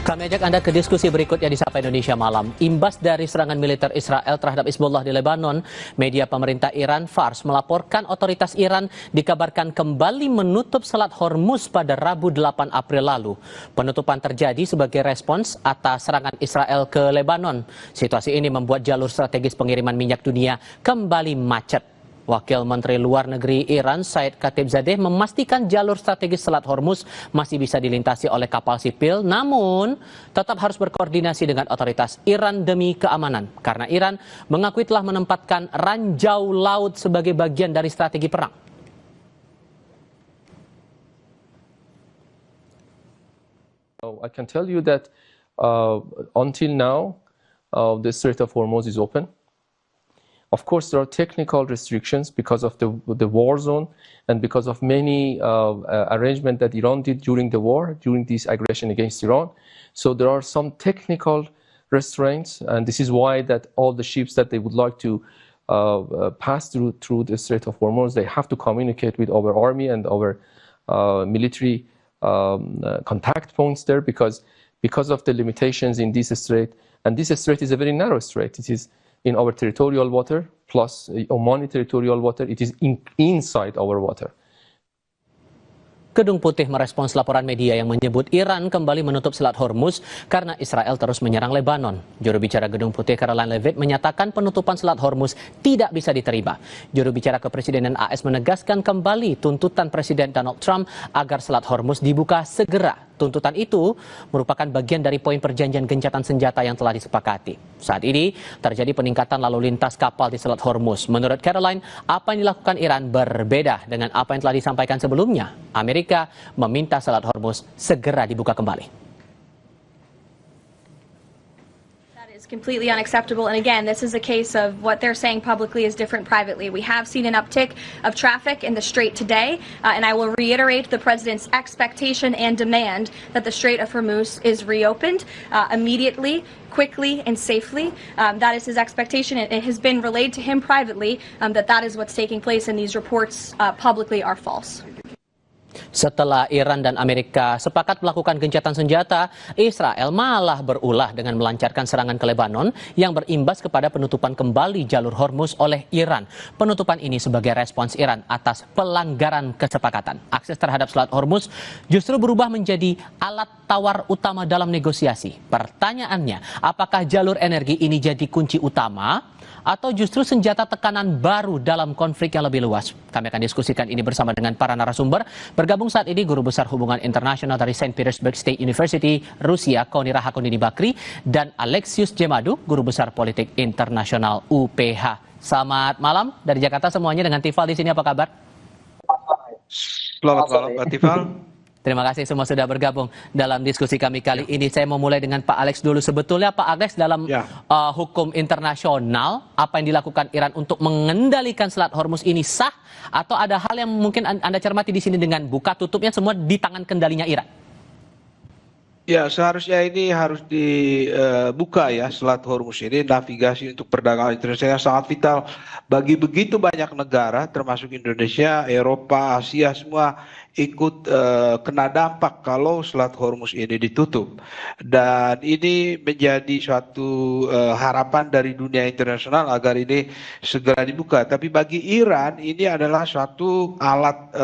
Kami ajak Anda ke diskusi berikutnya di Sapa Indonesia Malam. Imbas dari serangan militer Israel terhadap Hizbullah di Lebanon, media pemerintah Iran Fars melaporkan otoritas Iran dikabarkan kembali menutup Selat Hormuz pada Rabu 8 April lalu. Penutupan terjadi sebagai respons atas serangan Israel ke Lebanon. Situasi ini membuat jalur strategis pengiriman minyak dunia kembali macet. Wakil Menteri Luar Negeri Iran, Said Khatibzadeh, memastikan jalur strategis Selat Hormuz masih bisa dilintasi oleh kapal sipil, namun tetap harus berkoordinasi dengan otoritas Iran demi keamanan. Karena Iran mengakui telah menempatkan ranjau laut sebagai bagian dari strategi perang. I can tell you that until now, the Strait of Hormuz is open. Of course, there are technical restrictions because of the war zone and because of many arrangements that Iran did during the war, during this aggression against Iran. So there are some technical restraints, and this is why that all the ships that they would like to pass through the Strait of Hormuz, they have to communicate with our army and our military contact points there because of the limitations in this strait. And this strait is a very narrow strait. It is in our territorial water, plus Omani territorial water, it is inside our water. Gedung Putih merespons laporan media yang menyebut Iran kembali menutup Selat Hormuz karena Israel terus menyerang Lebanon. Juru bicara Gedung Putih Caroline Levitt menyatakan penutupan Selat Hormuz tidak bisa diterima. Juru bicara Kepresidenan AS menegaskan kembali tuntutan Presiden Donald Trump agar Selat Hormuz dibuka segera. Tuntutan itu merupakan bagian dari poin perjanjian gencatan senjata yang telah disepakati. Saat ini terjadi peningkatan lalu lintas kapal di Selat Hormuz. Menurut Caroline, apa yang dilakukan Iran berbeda dengan apa yang telah disampaikan sebelumnya. Amerika meminta Selat Hormuz segera dibuka kembali. Completely unacceptable. And again, this is a case of what they're saying publicly is different privately. We have seen an uptick of traffic in the Strait today, and I will reiterate the President's expectation and demand that the Strait of Hormuz is reopened immediately, quickly, and safely. That is his expectation. It has been relayed to him privately that is what's taking place, and these reports publicly are false. Setelah Iran dan Amerika sepakat melakukan gencatan senjata, Israel malah berulah dengan melancarkan serangan ke Lebanon yang berimbas kepada penutupan kembali jalur Hormuz oleh Iran. Penutupan ini sebagai respons Iran atas pelanggaran kesepakatan. Akses terhadap Selat Hormuz justru berubah menjadi alat tawar utama dalam negosiasi. Pertanyaannya, apakah jalur energi ini jadi kunci utama atau justru senjata tekanan baru dalam konflik yang lebih luas? Kami akan diskusikan ini bersama dengan para narasumber. Bergabung saat ini Guru Besar Hubungan Internasional dari St. Petersburg State University, Rusia, Koni Rahakundini Bakri, dan Alexius Jemadu, Guru Besar Politik Internasional UPH. Selamat malam dari Jakarta semuanya, dengan Tifal di sini, apa kabar? Selamat malam, Pak Tifal. Terima kasih semua sudah bergabung dalam diskusi kami kali ini. Saya mau mulai dengan Pak Alex dulu. Sebetulnya Pak Alex, dalam hukum internasional, apa yang dilakukan Iran untuk mengendalikan Selat Hormuz ini sah? Atau ada hal yang mungkin Anda cermati di sini dengan buka tutupnya semua di tangan kendalinya Iran? Ya, seharusnya ini harus dibuka ya, Selat Hormuz ini. Navigasi untuk perdagangan internasional sangat vital bagi begitu banyak negara, termasuk Indonesia, Eropa, Asia, semua ikut kena dampak kalau Selat Hormuz ini ditutup. Dan ini menjadi suatu harapan dari dunia internasional agar ini segera dibuka. Tapi bagi Iran ini adalah suatu alat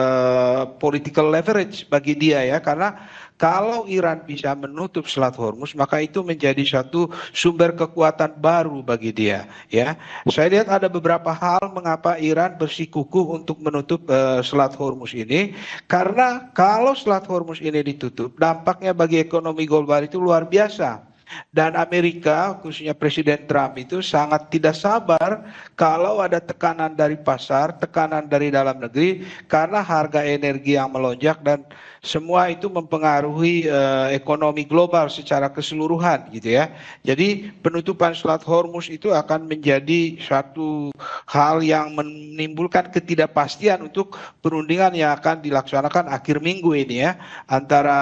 political leverage bagi dia ya, karena kalau Iran bisa menutup Selat Hormuz, maka itu menjadi satu sumber kekuatan baru bagi dia. Ya, saya lihat ada beberapa hal mengapa Iran bersikukuh untuk menutup Selat Hormuz ini. Karena kalau Selat Hormuz ini ditutup, dampaknya bagi ekonomi global itu luar biasa. Dan Amerika, khususnya Presiden Trump itu sangat tidak sabar kalau ada tekanan dari pasar, tekanan dari dalam negeri, karena harga energi yang melonjak dan semua itu mempengaruhi ekonomi global secara keseluruhan gitu ya. Jadi penutupan Selat Hormuz itu akan menjadi satu hal yang menimbulkan ketidakpastian untuk perundingan yang akan dilaksanakan akhir minggu ini ya, antara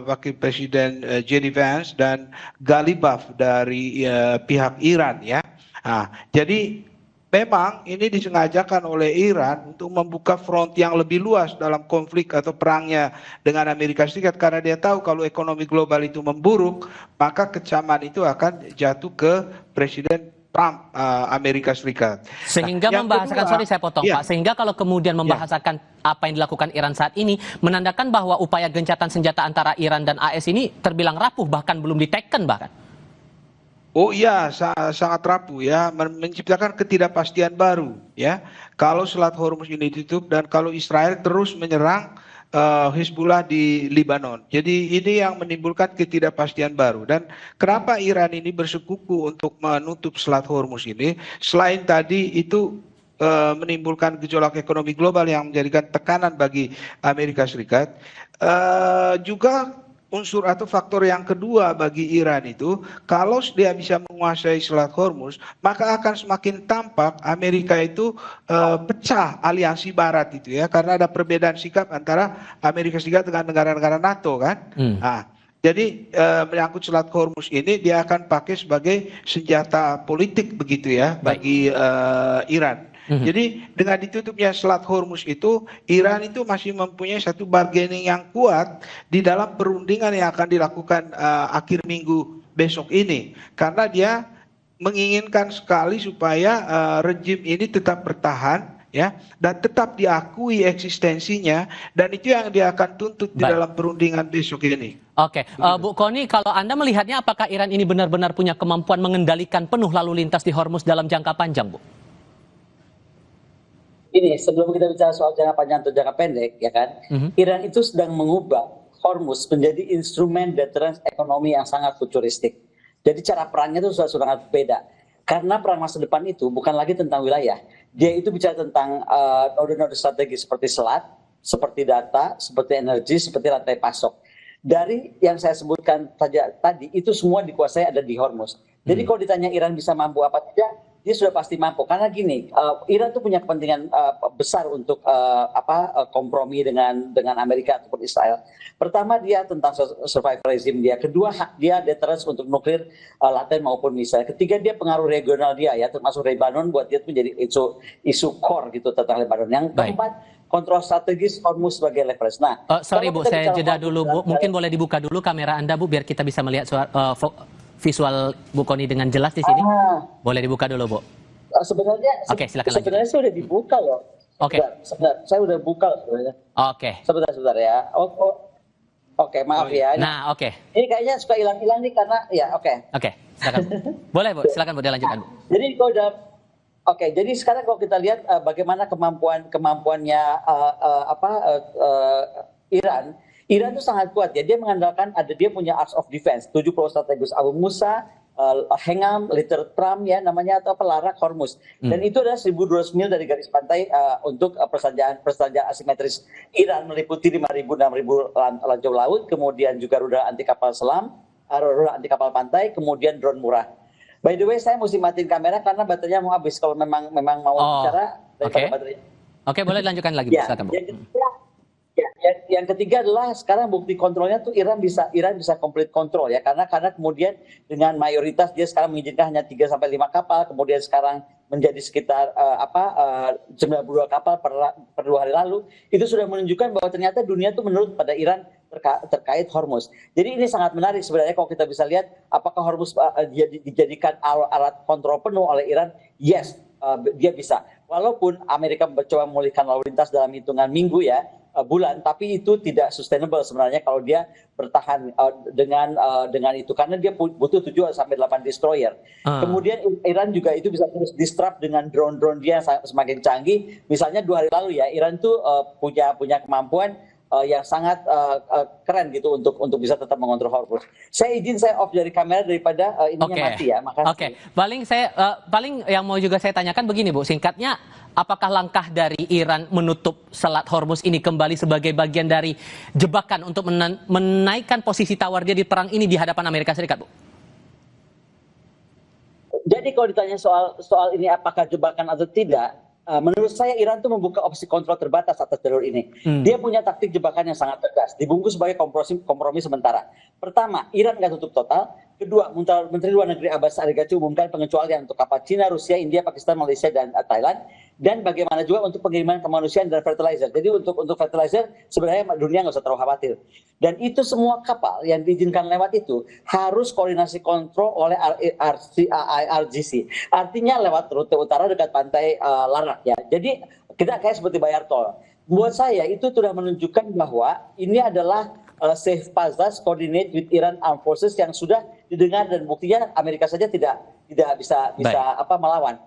Wakil Presiden JD Vance dan Ghalibaf dari pihak Iran ya. Nah, jadi memang ini disengajakan oleh Iran untuk membuka front yang lebih luas dalam konflik atau perangnya dengan Amerika Serikat karena dia tahu kalau ekonomi global itu memburuk, maka kecaman itu akan jatuh ke Presiden Trump Amerika Serikat. Sehingga yang membahasakan, kedua, sorry saya potong ya. Pak, sehingga kalau kemudian membahasakan apa yang dilakukan Iran saat ini, menandakan bahwa upaya gencatan senjata antara Iran dan AS ini terbilang rapuh, bahkan belum diteken bahkan. Oh iya, sangat rapuh ya, menciptakan ketidakpastian baru ya. Kalau Selat Hormuz ini ditutup dan kalau Israel terus menyerang Hizbullah di Lebanon. Jadi ini yang menimbulkan ketidakpastian baru. Dan kenapa Iran ini bersekuku untuk menutup Selat Hormuz ini? Selain tadi itu menimbulkan gejolak ekonomi global yang menjadikan tekanan bagi Amerika Serikat, juga unsur atau faktor yang kedua bagi Iran itu, kalau dia bisa menguasai Selat Hormuz, maka akan semakin tampak Amerika itu pecah aliansi Barat itu ya, karena ada perbedaan sikap antara Amerika Serikat dengan negara-negara NATO kan. Nah, jadi menyangkut Selat Hormuz ini dia akan pakai sebagai senjata politik begitu ya bagi Iran. Jadi dengan ditutupnya Selat Hormuz itu, Iran itu masih mempunyai satu bargaining yang kuat di dalam perundingan yang akan dilakukan akhir minggu besok ini. Karena dia menginginkan sekali supaya rejim ini tetap bertahan ya dan tetap diakui eksistensinya, dan itu yang dia akan tuntut di dalam perundingan besok ini. Oke, Bu Kony, kalau Anda melihatnya apakah Iran ini benar-benar punya kemampuan mengendalikan penuh lalu lintas di Hormuz dalam jangka panjang, Bu? Ini sebelum kita bicara soal jangka panjang atau jangka pendek, ya kan, Iran itu sedang mengubah Hormuz menjadi instrumen deterrence ekonomi yang sangat futuristik. Jadi cara perangnya itu sudah sangat beda. Karena perang masa depan itu bukan lagi tentang wilayah. Dia itu bicara tentang node-node strategi seperti selat, seperti data, seperti energi, seperti rantai pasok. Dari yang saya sebutkan saja tadi, itu semua dikuasai ada di Hormuz. Jadi kalau ditanya Iran bisa mampu apa tidak, dia sudah pasti mampu. Karena gini, Iran tuh punya kepentingan besar untuk kompromi dengan Amerika ataupun Israel. Pertama, dia tentang survive regime dia. Kedua, dia deterrence untuk nuklir laten maupun misil. Ketiga, dia pengaruh regional dia ya, termasuk Lebanon, buat dia itu menjadi isu core gitu tentang Lebanon. Yang keempat, kontrol strategis Hormuz sebagai leverage. Nah, sorry Bu, saya jeda dulu Bu. Mungkin boleh dibuka dulu kamera Anda Bu, biar kita bisa melihat visual Bu Kony dengan jelas di sini. Boleh dibuka dulu Bu. Sebenarnya, silakan sebenarnya sudah dibuka loh. Sebentar, saya udah buka sebenarnya. Sebentar ya. Oke, maaf ya. Nah, Ini kayaknya suka hilang-hilang nih karena ya silakan. Boleh Bu, silakan Bu, dilanjutkan Bu. Jadi kalau dalam jadi sekarang kalau kita lihat bagaimana kemampuannya Iran itu sangat kuat ya. Dia mengandalkan dia punya arts of defense, 7 pulau strategis Abu Musa, Hengam, Little Trump ya namanya, atau Pelarak Hormuz. Dan itu adalah 1.200 mil dari garis pantai untuk persenjataan asimetris Iran, meliputi 5.000-6.000 lancau laut, kemudian juga rudal anti kapal selam, rudal anti kapal pantai, kemudian drone murah. By the way, saya mesti matiin kamera karena baterainya mau habis. Kalau memang mau bicara daripada baterainya. Oke, boleh dilanjutkan lagi Bu, silakan Bu. Yang ketiga adalah sekarang bukti kontrolnya tuh Iran bisa complete control ya, karena kemudian dengan mayoritas dia sekarang mengizinkan hanya 3 sampai 5 kapal, kemudian sekarang menjadi sekitar 92 kapal per 2 hari lalu. Itu sudah menunjukkan bahwa ternyata dunia itu menurut pada Iran terkait Hormuz. Jadi ini sangat menarik sebenarnya kalau kita bisa lihat apakah Hormuz dijadikan alat kontrol penuh oleh Iran. Yes, dia bisa. Walaupun Amerika mencoba memulihkan lalu lintas dalam hitungan minggu ya, bulan, tapi itu tidak sustainable sebenarnya kalau dia bertahan dengan itu, karena dia butuh 7 sampai 8 destroyer. Kemudian Iran juga itu bisa terus disrupt dengan drone dia semakin canggih. Misalnya 2 hari lalu ya, Iran tuh punya kemampuan yang sangat keren gitu untuk bisa tetap mengontrol Hormuz. Saya off dari kamera daripada mati ya. Makasih. Paling yang mau juga saya tanyakan begini Bu, singkatnya, apakah langkah dari Iran menutup Selat Hormuz ini kembali sebagai bagian dari jebakan untuk menaikkan posisi tawar dia di perang ini di hadapan Amerika Serikat, Bu? Jadi kalau ditanya soal ini apakah jebakan atau tidak, menurut saya Iran itu membuka opsi kontrol terbatas atas jalur ini. Dia punya taktik jebakan yang sangat tegas, dibungkus sebagai kompromi sementara. Pertama, Iran nggak tutup total. Kedua, Menteri Luar Negeri Abbas Arikatsi umumkan pengecualian untuk kapal Cina, Rusia, India, Pakistan, Malaysia, dan Thailand. Dan bagaimana juga untuk pengiriman kemanusiaan dan fertilizer. Jadi untuk fertilizer sebenarnya dunia nggak usah terlalu khawatir. Dan itu semua kapal yang diizinkan lewat itu harus koordinasi kontrol oleh IRGC. Artinya lewat rute utara dekat pantai Larak ya. Jadi kita kayak seperti bayar tol. Buat saya itu sudah menunjukkan bahwa ini adalah safe passage coordinate with Iran Armed Forces yang sudah didengar dan buktinya Amerika saja tidak bisa melawan.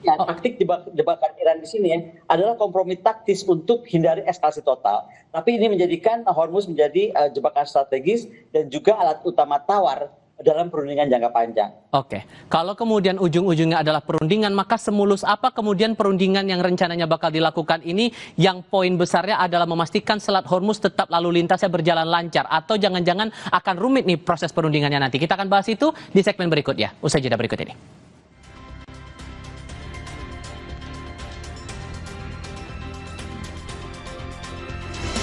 Ya, taktik jebakan Iran di sini adalah kompromi taktis untuk hindari eskalasi total. Tapi ini menjadikan Hormuz menjadi jebakan strategis dan juga alat utama tawar dalam perundingan jangka panjang. Oke, kalau kemudian ujung-ujungnya adalah perundingan, maka semulus apa kemudian perundingan yang rencananya bakal dilakukan ini, yang poin besarnya adalah memastikan Selat Hormuz tetap lalu lintasnya berjalan lancar, atau jangan-jangan akan rumit nih proses perundingannya nanti. Kita akan bahas itu di segmen berikutnya, usai jeda berikut ini.